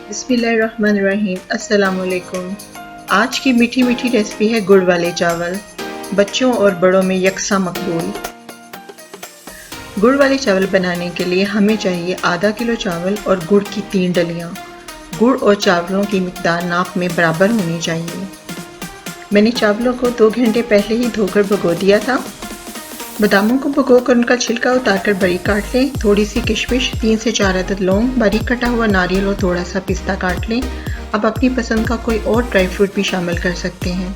बिस्मिल्लाहिर्रहमानिर्रहीम। अस्सलाम वालेकुम। आज की मीठी मीठी रेसिपी है गुड़ वाले चावल, बच्चों और बड़ों में यकसा मकबूल। गुड़ वाले चावल बनाने के लिए हमें चाहिए आधा किलो चावल और गुड़ की 3 डलियाँ। गुड़ और चावलों की मिकदार नाप में बराबर होनी चाहिए। मैंने चावलों को 2 घंटे पहले ही धोकर भिगो दिया था। बादामों को भिगोकर उनका छिलका उतारकर बारीक काट लें। थोड़ी सी किशमिश, 3 से 4 अदद लौंग, बारीक कटा हुआ नारियल और थोड़ा सा पिस्ता काट लें। अब अपनी पसंद का कोई और ड्राई फ्रूट भी शामिल कर सकते हैं।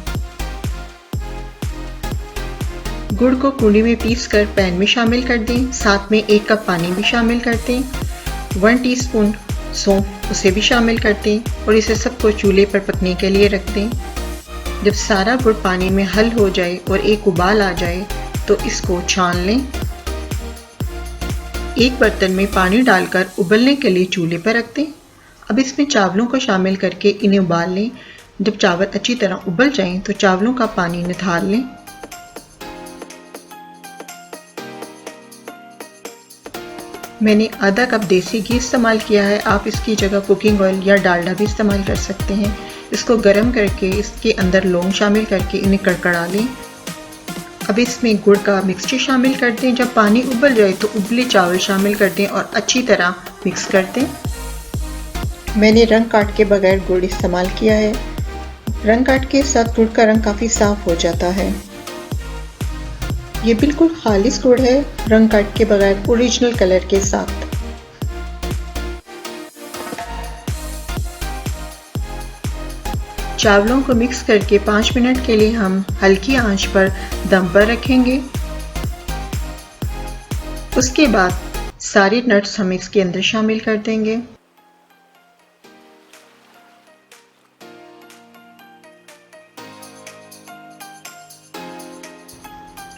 गुड़ को कूंडी में पीस कर पैन में शामिल कर दें। साथ में 1 कप पानी भी शामिल कर दें। 1 टीस्पून सौंफ उसे भी शामिल कर दें और इसे सबको चूल्हे पर पकने के लिए रख दें। जब सारा गुड़ पानी में हल हो जाए और एक उबाल आ जाए तो इसको छान लें। एक बर्तन में पानी डालकर उबलने के लिए चूल्हे पर रख दें। अब इसमें चावलों को शामिल करके इन्हें उबाल लें। जब चावल अच्छी तरह उबल जाएं तो चावलों का पानी निथार लें। मैंने आधा कप देसी घी इस्तेमाल किया है। आप इसकी जगह कुकिंग ऑयल या डालडा भी इस्तेमाल कर सकते हैं। इसको गर्म करके इसके अंदर लौंग शामिल करके इन्हें कड़कड़ा लें। अब इसमें गुड़ का मिक्सचर शामिल कर दें। जब पानी उबल जाए तो उबले चावल शामिल कर दें और अच्छी तरह मिक्स कर दें। मैंने रंग काट के बगैर गुड़ इस्तेमाल किया है। रंग काट के साथ गुड़ का रंग काफ़ी साफ हो जाता है। ये बिल्कुल खालिस गुड़ है, रंग काट के बगैर ओरिजिनल कलर के साथ। चावलों को मिक्स करके 5 मिनट के लिए हम हल्की आंच पर दम पर रखेंगे। उसके बाद सारे नट्स हम इसके अंदर शामिल कर देंगे।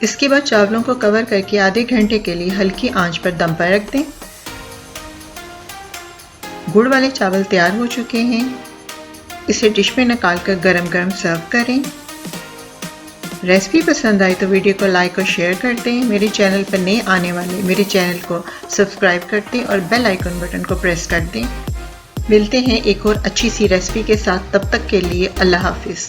इसके बाद चावलों को कवर करके आधे घंटे के लिए हल्की आंच पर दम पर रख दें। गुड़ वाले चावल तैयार हो चुके हैं। इसे डिश में निकालकर गरम गरम सर्व करें। रेसिपी पसंद आई तो वीडियो को लाइक और शेयर कर दें। मेरे चैनल पर नए आने वाले मेरे चैनल को सब्सक्राइब कर दें और बेल आइकन बटन को प्रेस कर दें। मिलते हैं एक और अच्छी सी रेसिपी के साथ। तब तक के लिए अल्लाह हाफिज़।